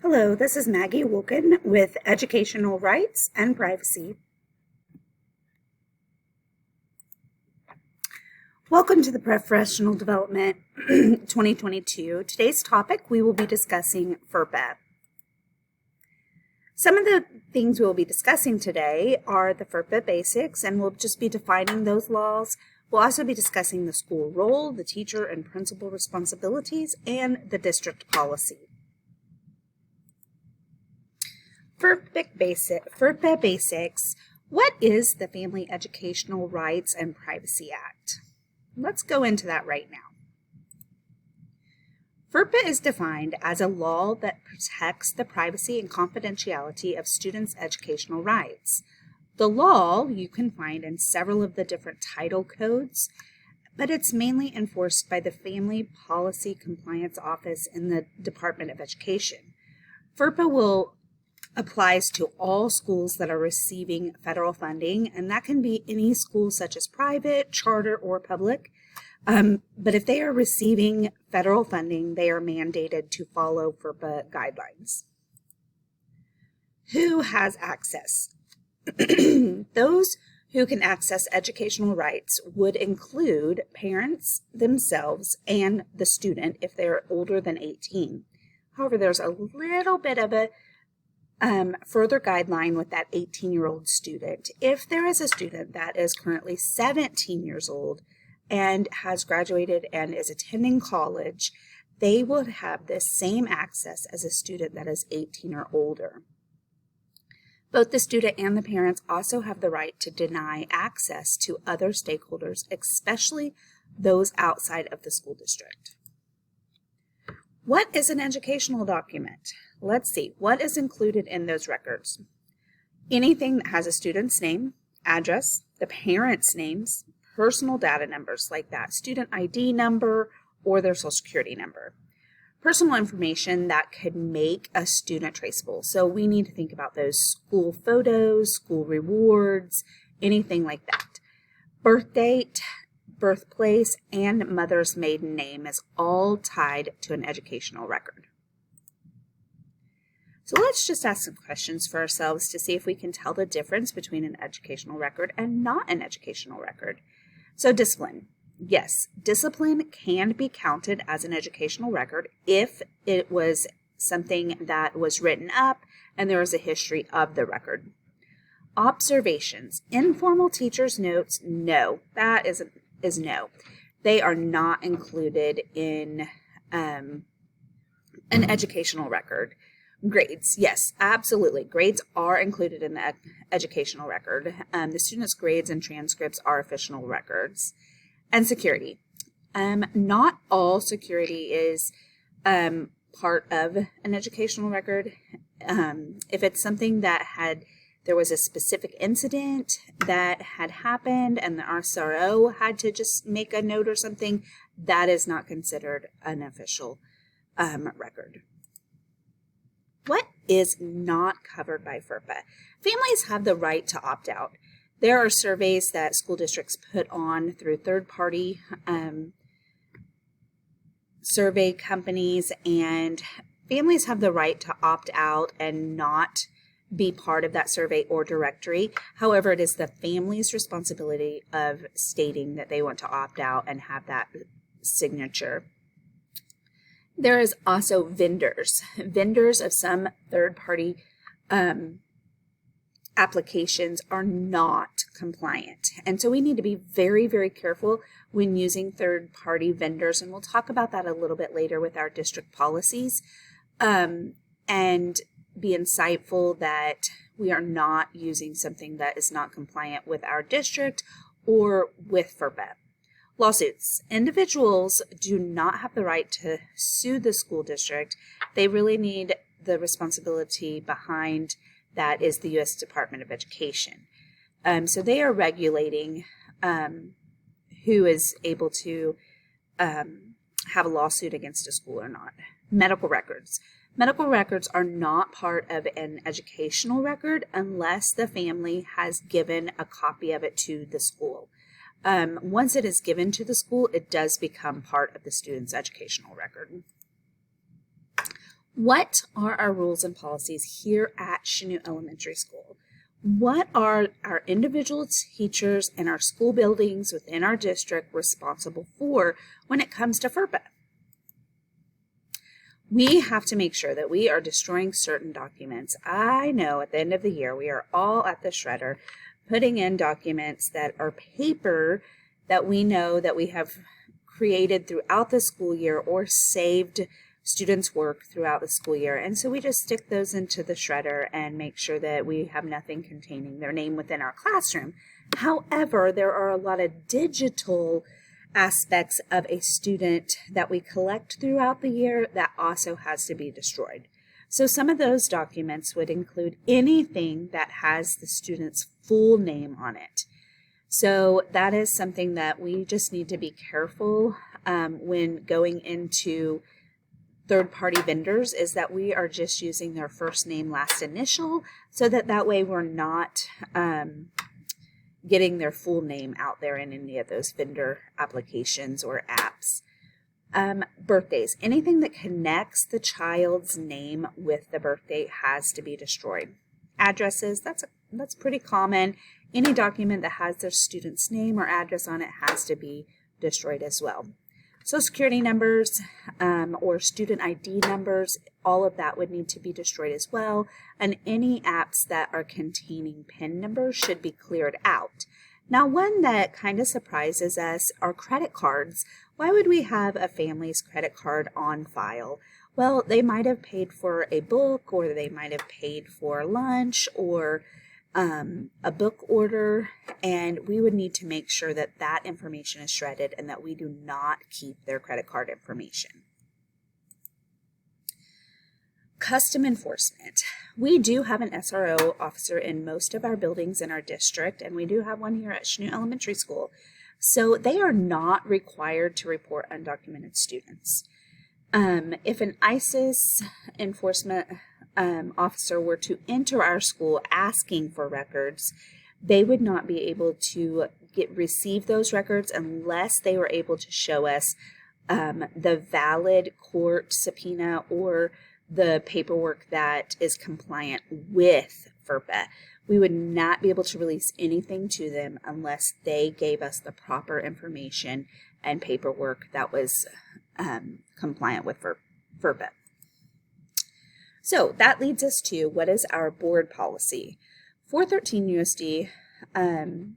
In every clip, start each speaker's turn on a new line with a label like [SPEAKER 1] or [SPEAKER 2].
[SPEAKER 1] Hello, this is Maggie Wolken with Educational Rights and Privacy. Welcome to the Professional Development 2022. Today's topic, we will be discussing FERPA. Some of the things we will be discussing today are the FERPA basics, and we'll just be defining those laws. We'll also be discussing the school role, the teacher and principal responsibilities, and the district policy. FERPA basics. What is the Family Educational Rights and Privacy Act? Let's go into that right now. FERPA is defined as a law that protects the privacy and confidentiality of students' educational rights. The law you can find in several of the different title codes, but it's mainly enforced by the Family Policy Compliance Office in the Department of Education. FERPA applies to all schools that are receiving federal funding, and that can be any school such as private, charter, or public. But if they are receiving federal funding, they are mandated to follow FERPA guidelines. Who has access? Those who can access educational rights would include parents themselves and the student if they're older than 18. However, there's a little bit of a further guideline with that 18-year-old student. If there is a student that is currently 17 years old and has graduated and is attending college, they would have the same access as a student that is 18 or older. Both the student and the parents also have the right to deny access to other stakeholders, especially those outside of the school district. What is an educational document? Let's see, what is included in those records? Anything that has a student's name, address, the parents' names, personal data numbers like that student ID number or their social security number. Personal information that could make a student traceable. So we need to think about those school photos, school rewards, anything like that. Birth date, birthplace, and mother's maiden name is all tied to an educational record. So let's just ask some questions for ourselves to see if we can tell the difference between an educational record and not an educational record. So discipline. Yes, discipline can be counted as an educational record if it was something that was written up and there was a history of the record. Observations. Informal teacher's notes, no. That is no. They are not included in an educational record. Grades, yes, absolutely. Grades are included in the educational record. The students' grades and transcripts are official records. And security. Not all security is part of an educational record. If it's something that there was a specific incident that had happened and the SRO had to just make a note or something, that is not considered an official record. What is not covered by FERPA? Families have the right to opt out. There are surveys that school districts put on through third-party survey companies, and families have the right to opt out and not be part of that survey or directory. However, it is the family's responsibility of stating that they want to opt out and have that signature. There is also vendors. Vendors of some third-party applications are not compliant. And so we need to be very, very careful when using third-party vendors. And we'll talk about that a little bit later with our district policies, and be insightful that we are not using something that is not compliant with our district or with FERPA. Lawsuits. Individuals do not have the right to sue the school district. They really need the responsibility behind that is the U.S. Department of Education. So they are regulating who is able to have a lawsuit against a school or not. Medical records. Medical records are not part of an educational record unless the family has given a copy of it to the school. Once it is given to the school, it does become part of the student's educational record. What are our rules and policies here at Chanute Elementary School? What are our individual teachers and our school buildings within our district responsible for when it comes to FERPA? We have to make sure that we are destroying certain documents. I know at the end of the year, we are all at the shredder putting in documents that are paper that we know that we have created throughout the school year or saved students' work throughout the school year. And so we just stick those into the shredder and make sure that we have nothing containing their name within our classroom. However, there are a lot of digital aspects of a student that we collect throughout the year that also has to be destroyed. So some of those documents would include anything that has the student's full name on it. So that is something that we just need to be careful when going into third-party vendors, is that we are just using their first name, last initial, so that way we're not getting their full name out there in any of those vendor applications or apps. Birthdays. Anything that connects the child's name with the birth date has to be destroyed. Addresses, that's pretty common. Any document that has their student's name or address on it has to be destroyed as well. Social security numbers or student ID numbers, all of that would need to be destroyed as well. And any apps that are containing PIN numbers should be cleared out. Now, one that kind of surprises us are credit cards. Why would we have a family's credit card on file? Well, they might have paid for a book, or they might have paid for lunch, or a book order, and we would need to make sure that that information is shredded and that we do not keep their credit card information. Custom enforcement. We do have an SRO officer in most of our buildings in our district, and we do have one here at Chanute Elementary School. So they are not required to report undocumented students. If an ISIS enforcement officer were to enter our school asking for records, they would not be able to receive those records unless they were able to show us the valid court subpoena or the paperwork that is compliant with FERPA. We would not be able to release anything to them unless they gave us the proper information and paperwork that was compliant with FERPA. So that leads us to, what is our board policy? 413 USD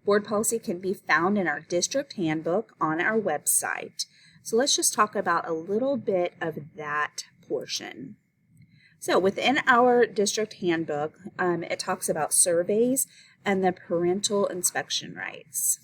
[SPEAKER 1] board policy can be found in our district handbook on our website. So let's just talk about a little bit of that portion. So within our district handbook, it talks about surveys and the parental inspection rights.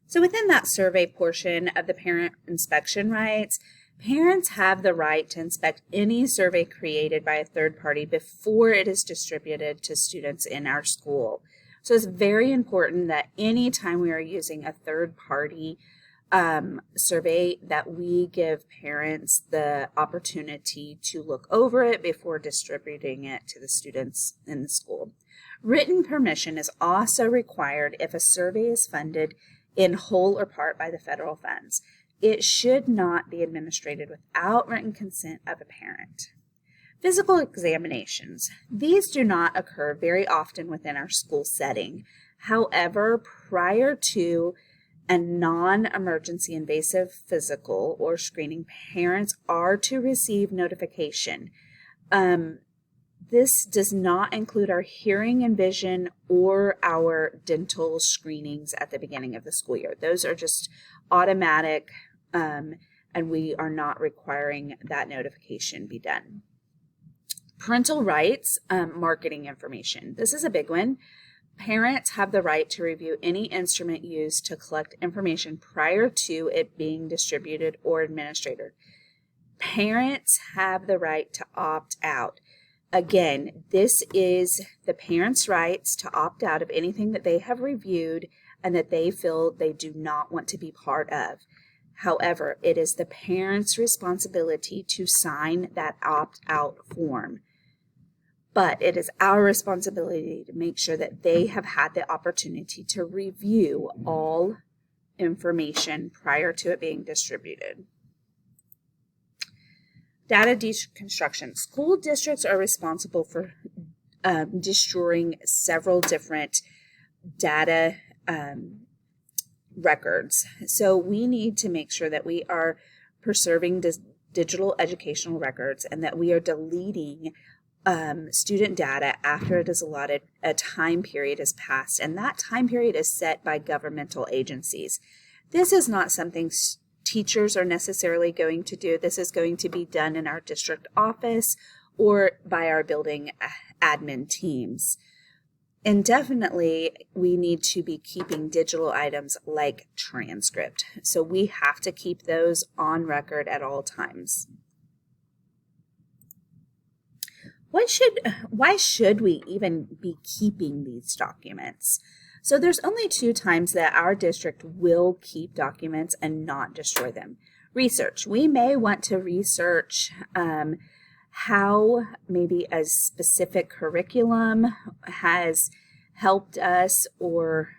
[SPEAKER 1] So within that survey portion of the parent inspection rights, parents have the right to inspect any survey created by a third party before it is distributed to students in our school. So it's very important that anytime we are using a third party survey, that we give parents the opportunity to look over it before distributing it to the students in the school. Written permission is also required if a survey is funded in whole or part by the federal funds. It should not be administered without written consent of a parent. Physical examinations. These do not occur very often within our school setting. However, prior to a non-emergency invasive physical or screening, parents are to receive notification. This does not include our hearing and vision or our dental screenings at the beginning of the school year. Those are just automatic, and we are not requiring that notification be done. Parental rights, marketing information. This is a big one. Parents have the right to review any instrument used to collect information prior to it being distributed or administered. Parents have the right to opt out. Again, this is the parents' rights to opt out of anything that they have reviewed and that they feel they do not want to be part of. However, it is the parents' responsibility to sign that opt-out form. But it is our responsibility to make sure that they have had the opportunity to review all information prior to it being distributed. Data deconstruction. School districts are responsible for destroying several different data records. So we need to make sure that we are preserving digital educational records and that we are deleting student data after it is allotted, a time period has passed, and that time period is set by governmental agencies. This is not something teachers are necessarily going to do. This is going to be done in our district office or by our building admin teams. And definitely we need to be keeping digital items like transcript. So we have to keep those on record at all times. Why should we even be keeping these documents? So there's only 2 times that our district will keep documents and not destroy them. Research. We may want to research how maybe a specific curriculum has helped us or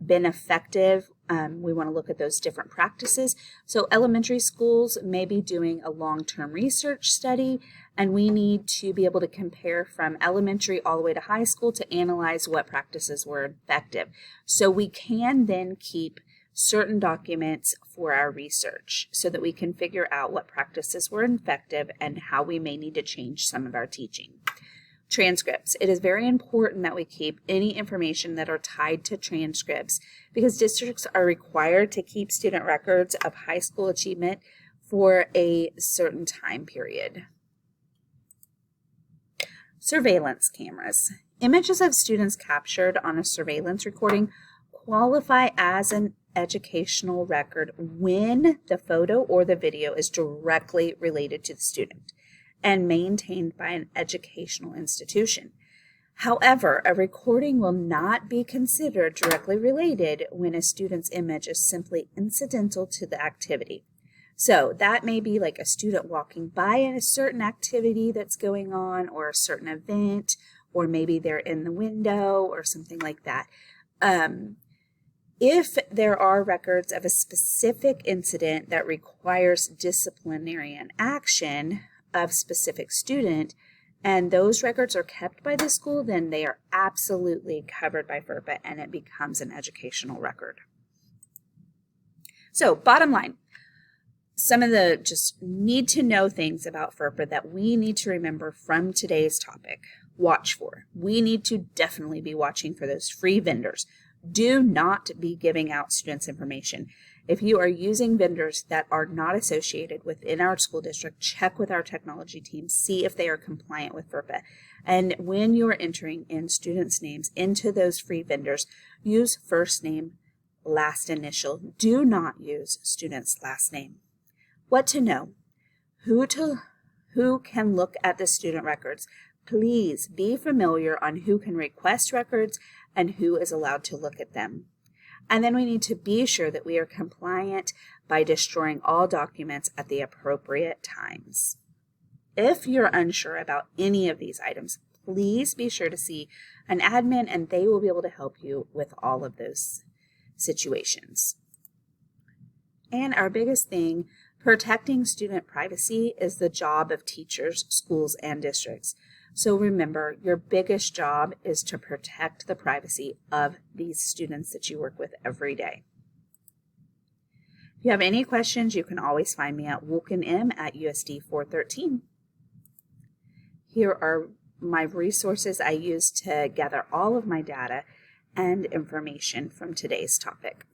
[SPEAKER 1] been effective. We want to look at those different practices. So elementary schools may be doing a long-term research study, and we need to be able to compare from elementary all the way to high school to analyze what practices were effective. So we can then keep certain documents for our research so that we can figure out what practices were effective and how we may need to change some of our teaching. Transcripts. It is very important that we keep any information that are tied to transcripts because districts are required to keep student records of high school achievement for a certain time period. Surveillance cameras. Images of students captured on a surveillance recording qualify as an educational record when the photo or the video is directly related to the student and maintained by an educational institution. However, a recording will not be considered directly related when a student's image is simply incidental to the activity. So that may be like a student walking by a certain activity that's going on or a certain event, or maybe they're in the window or something like that. If there are records of a specific incident that requires disciplinary action of specific student, and those records are kept by the school, then they are absolutely covered by FERPA and it becomes an educational record. So bottom line, some of the just need to know things about FERPA that we need to remember from today's topic. Watch for. We need to definitely be watching for those free vendors. Do not be giving out students information. If you are using vendors that are not associated within our school district, check with our technology team, see if they are compliant with FERPA. And when you are entering in students' names into those free vendors, use first name, last initial. Do not use student's last name. What to know? Who can look at the student records? Please be familiar on who can request records and who is allowed to look at them. And then we need to be sure that we are compliant by destroying all documents at the appropriate times. If you're unsure about any of these items, please be sure to see an admin and they will be able to help you with all of those situations. And our biggest thing, protecting student privacy is the job of teachers, schools, and districts. So remember, your biggest job is to protect the privacy of these students that you work with every day. If you have any questions, you can always find me at wolkenm@usd413. Here are my resources I use to gather all of my data and information from today's topic.